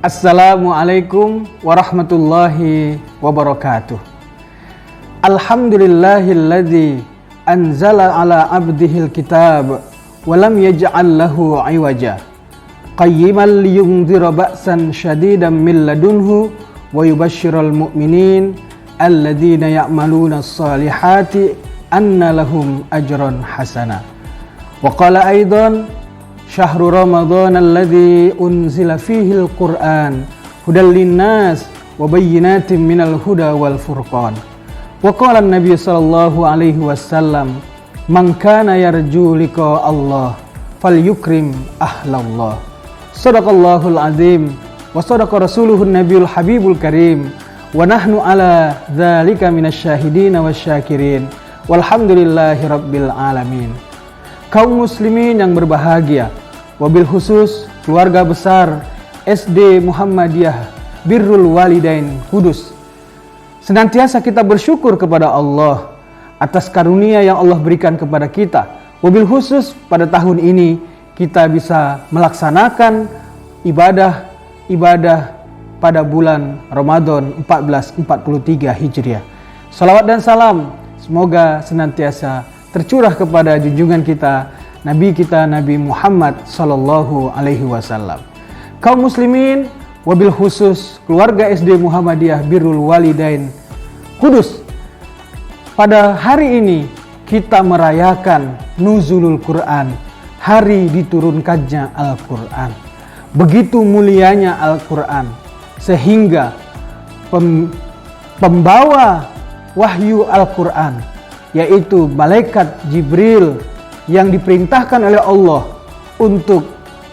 Assalamualaikum warahmatullahi wabarakatuh. Alhamdulillahilladzi anzala ala abdihil kitab wa lam yaj'al lahu iwaja qayyiman liyunzira ba'san syadidan min ladunhu wa yubashshiral mu'minin alladzina ya'maluna as-salihati anna lahum ajran hasana. Wa qala aidan Syahrul Ramadan alladzi unzila fihi al-Qur'an hudal linnas wa bayyinatin minal huda wal furqan. Wa qala an-nabiy sallallahu alaihi wasallam man kana yarju liqa Allah falyukrim ahlallah. Shadaqallahul azim wa sadaqa rasuluhun nabiyul habibul karim wa nahnu ala dzalika minasyahidin wasyakirin walhamdulillahi rabbil alamin. Kaum muslimin yang berbahagia, wabil khusus keluarga besar SD Muhammadiyah Birrul Walidain Kudus, senantiasa kita bersyukur kepada Allah atas karunia yang Allah berikan kepada kita. Wabil khusus pada tahun ini kita bisa melaksanakan ibadah pada bulan Ramadan 1443 Hijriah. Salawat dan salam semoga senantiasa tercurah kepada junjungan kita, Nabi kita, Nabi Muhammad sallallahu alaihi wasallam. Kaum muslimin, wabil khusus keluarga SD Muhammadiyah Birrul Walidain Kudus, pada hari ini kita merayakan Nuzulul Quran, hari diturunkannya Al-Quran. Begitu mulianya Al-Quran sehingga pembawa wahyu Al-Quran, yaitu malaikat Jibril yang diperintahkan oleh Allah untuk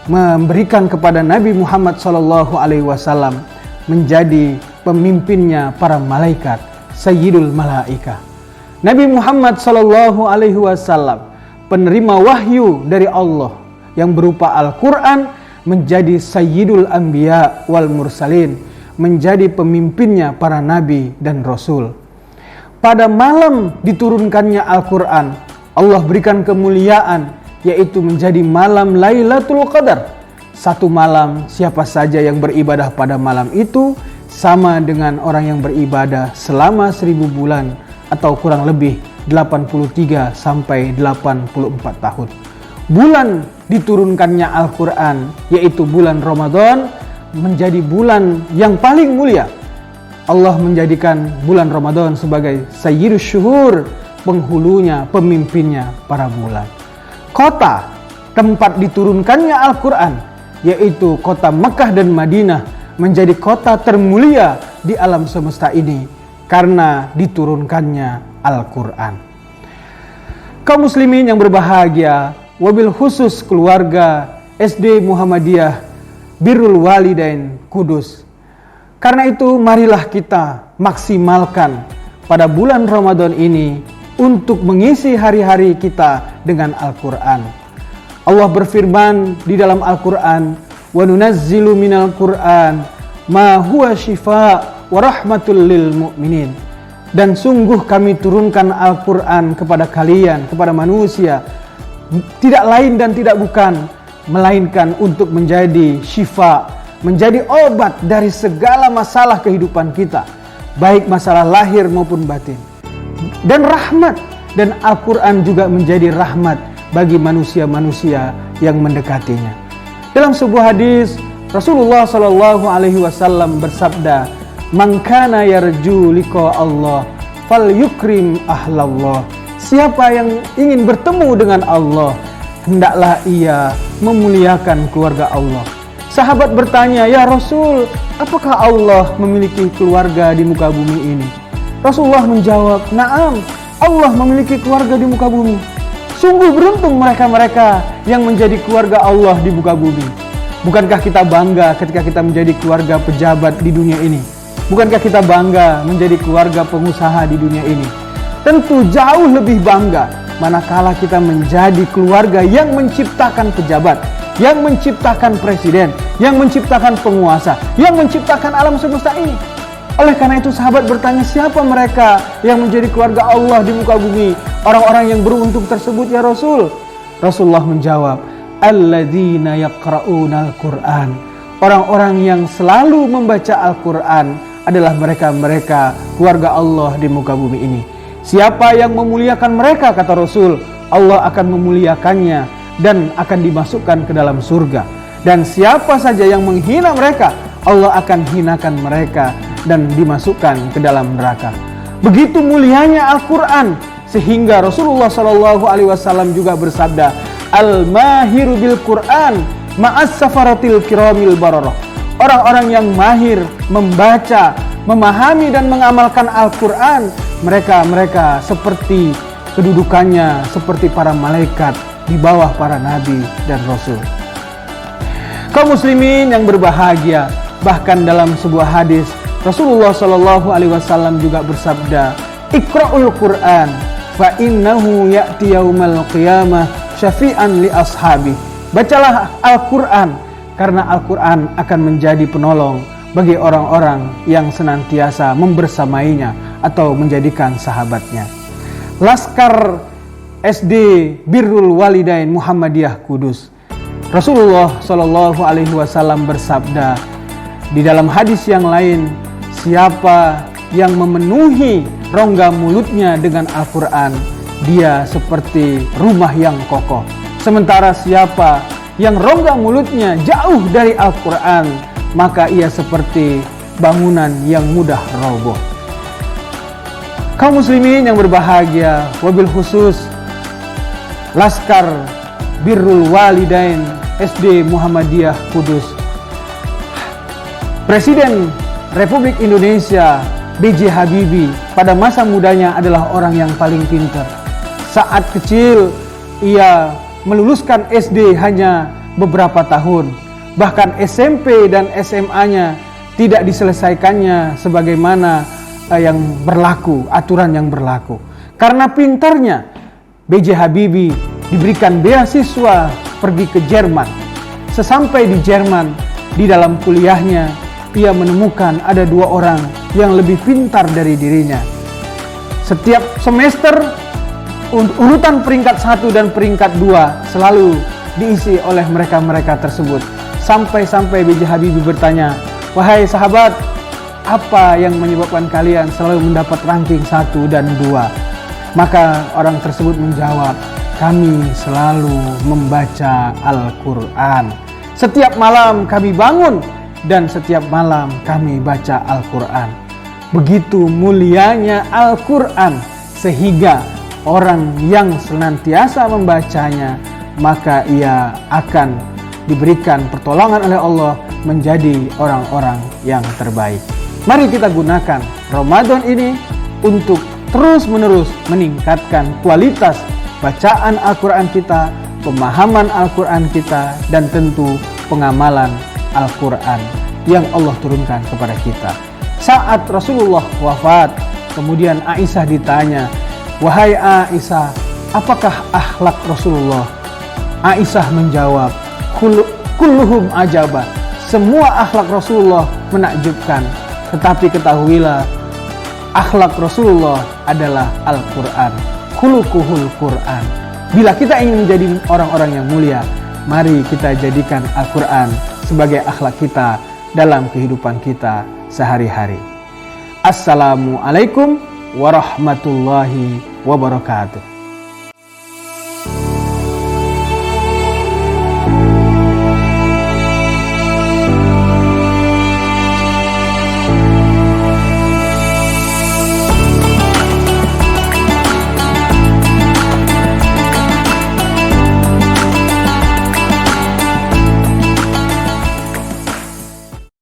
memberikan kepada Nabi Muhammad SAW menjadi pemimpinnya para malaikat, Sayyidul Malaika. Nabi Muhammad SAW penerima wahyu dari Allah yang berupa Al-Quran, menjadi Sayyidul Anbiya wal Mursalin, menjadi pemimpinnya para nabi dan rasul. Pada malam diturunkannya Al-Quran, Allah berikan kemuliaan, yaitu menjadi malam Lailatul Qadar. Satu malam, siapa saja yang beribadah pada malam itu sama dengan orang yang beribadah selama 1000 bulan atau kurang lebih 83 sampai 84 tahun. Bulan diturunkannya Al-Quran, yaitu bulan Ramadan, menjadi bulan yang paling mulia. Allah menjadikan bulan Ramadan sebagai Sayyidus Syuhur, penghulunya, pemimpinnya para bulan. Kota tempat diturunkannya Al-Quran, yaitu kota Mekah dan Madinah, menjadi kota termulia di alam semesta ini karena diturunkannya Al-Quran. Kaum muslimin yang berbahagia, wabil khusus keluarga SD Muhammadiyah Birrul Walidain Kudus, karena itu marilah kita maksimalkan pada bulan Ramadan ini untuk mengisi hari-hari kita dengan Al-Quran. Allah berfirman di dalam Al-Quran, wa nunazzilu minal Quran ma huwa syifa wa rahmatul lil mu'minin. Dan sungguh kami turunkan Al-Quran kepada kalian, kepada manusia, tidak lain dan tidak bukan, melainkan untuk menjadi syifa, menjadi obat dari segala masalah kehidupan kita, baik masalah lahir maupun batin, dan rahmat. Dan Al-Quran juga menjadi rahmat bagi manusia-manusia yang mendekatinya. Dalam sebuah hadis, Rasulullah SAW bersabda, man kana yarju liqa Allah falyukrim ahlallah. Siapa yang ingin bertemu dengan Allah, hendaklah ia memuliakan keluarga Allah. Sahabat bertanya, ya Rasul, apakah Allah memiliki keluarga di muka bumi ini? Rasulullah menjawab, na'am, Allah memiliki keluarga di muka bumi. Sungguh beruntung mereka-mereka yang menjadi keluarga Allah di muka bumi. Bukankah kita bangga ketika kita menjadi keluarga pejabat di dunia ini? Bukankah kita bangga menjadi keluarga pengusaha di dunia ini? Tentu jauh lebih bangga manakala kita menjadi keluarga yang menciptakan pejabat, yang menciptakan presiden, yang menciptakan penguasa, yang menciptakan alam semesta ini. Oleh karena itu sahabat bertanya, siapa mereka yang menjadi keluarga Allah di muka bumi? Orang-orang yang beruntung tersebut ya Rasul. Rasulullah menjawab, alladzina yaqra'unal Qur'an orang-orang yang selalu membaca Al-Quran adalah mereka-mereka keluarga Allah di muka bumi ini. Siapa yang memuliakan mereka, kata Rasul, Allah akan memuliakannya dan akan dimasukkan ke dalam surga. Dan siapa saja yang menghina mereka, Allah akan hinakan mereka dan dimasukkan ke dalam neraka. Begitu mulianya Al-Quran, sehingga Rasulullah SAW juga bersabda, Al-mahiru bil Quran ma'as safaratil kiramil bararah. Orang-orang yang mahir membaca, memahami dan mengamalkan Al-Quran, mereka seperti kedudukannya seperti para malaikat di bawah para nabi dan rasul. Kaum muslimin yang berbahagia, bahkan dalam sebuah hadis Rasulullah SAW juga bersabda, Iqra'ul Quran fa innahu ya'ti yaumal qiyamah syafi'an li ashabi. Bacalah Al-Quran, karena Al-Quran akan menjadi penolong bagi orang-orang yang senantiasa membersamainya atau menjadikan sahabatnya. Laskar SD Birrul Walidain Muhammadiyah Kudus. Rasulullah SAW bersabda di dalam hadis yang lain, siapa yang memenuhi rongga mulutnya dengan Al-Quran, dia seperti rumah yang kokoh. Sementara siapa yang rongga mulutnya jauh dari Al-Quran, maka ia seperti bangunan yang mudah roboh. Kaum muslimin yang berbahagia, wabil khusus Laskar Birrul Walidain SD Muhammadiyah Kudus, Presiden Republik Indonesia B.J. Habibie pada masa mudanya adalah orang yang paling pintar. Saat kecil ia meluluskan SD hanya beberapa tahun, bahkan SMP dan SMA-nya tidak diselesaikannya sebagaimana yang berlaku, aturan yang berlaku. Karena pintarnya, B.J. Habibie diberikan beasiswa pergi ke Jerman. Sesampai di Jerman, di dalam kuliahnya, ia menemukan ada dua orang yang lebih pintar dari dirinya. Setiap semester, urutan peringkat 1 dan peringkat 2 selalu diisi oleh mereka-mereka tersebut. Sampai-sampai B.J. Habibie bertanya, wahai sahabat, apa yang menyebabkan kalian selalu mendapat ranking 1 dan 2? Maka orang tersebut menjawab, kami selalu membaca Al-Quran. Setiap malam kami bangun dan setiap malam kami baca Al-Quran. Begitu mulianya Al-Quran, sehingga orang yang senantiasa membacanya, maka ia akan diberikan pertolongan oleh Allah menjadi orang-orang yang terbaik. Mari kita gunakan Ramadan ini untuk terus-menerus meningkatkan kualitas bacaan Al-Quran kita, pemahaman Al-Quran kita, dan tentu pengamalan Al-Quran yang Allah turunkan kepada kita. Saat Rasulullah wafat, kemudian Aisyah ditanya, wahai Aisyah, apakah akhlak Rasulullah? Aisyah menjawab, kulluhum ajaba. Semua akhlak Rasulullah menakjubkan. Tetapi ketahuilah, akhlak Rasulullah adalah Al-Quran. Khuluquhul Quran. Bila kita ingin menjadi orang-orang yang mulia, mari kita jadikan Al-Quran sebagai akhlak kita dalam kehidupan kita sehari-hari. Assalamualaikum warahmatullahi wabarakatuh.